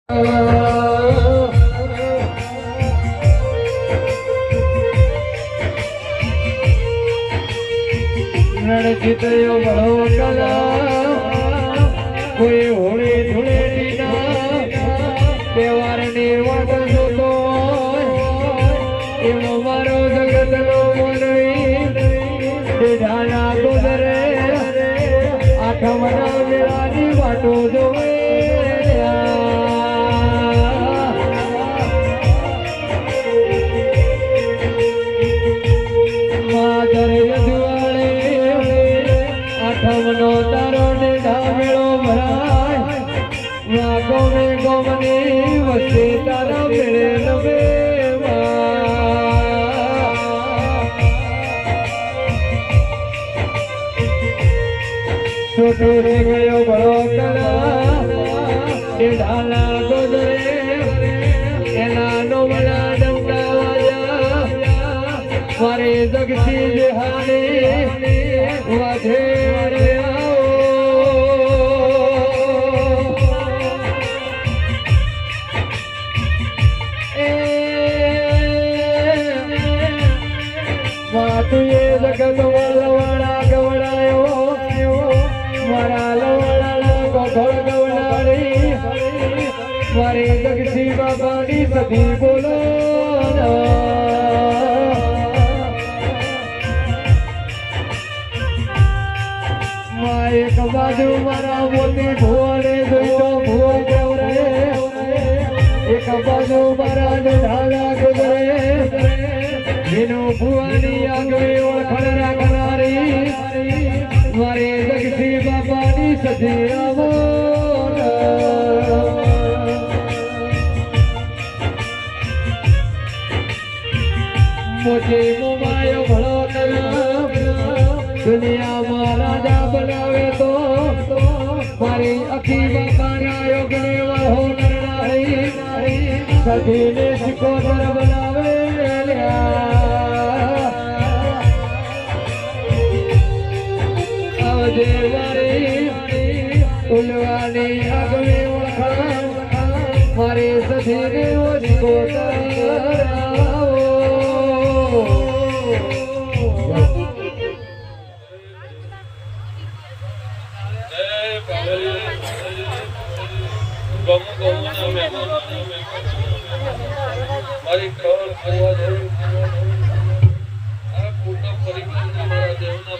રણજીતયો બળો કલા કોઈ હોળી ધૂળેટીના તહેવારની વાત જોતો એવો મારો જગતનો મનવી ઢાલા ગોદરે આઠમના મેળાની વાટો જોવે આઠમનો તારો ને ઢામેળો ભરાય વાગો મે ગોમની વચ્ચે તારા મેળે નવે છોટો રે ગયો બળો કલા એ ઢાલા ગોદરે એના નોમલા ડંકા વાજા મારે જગતી જહાને વાજે તુએ જગત વાળા ગવડાયો મારા લવડા ગોધળ ગવડારી મારે જગસી બાબાની સધી બોલો એક બાજુ મારા મોતી ભુવાને જોઈતો ભુવો ગવરે એક બાજુ મારા ઢાલા ગુજરે એનું ભુવાની આગળ ઓળખણ રાખનારી મારે જગસી બાપાની સધી આવો મોટી મોમાયો ભળો કલા દુનિયામાં રાજા બનાવે તો મારી અખી બાપાના યોગને વહો નરનારી સધીને શિકોતર બનાવે ઉલવાની આગળ ઓળખાણ મારે સધીને શિકોતર મારી કવર કરવા જવું આ પૂર્ણ પરિક્રમા મારા દેવના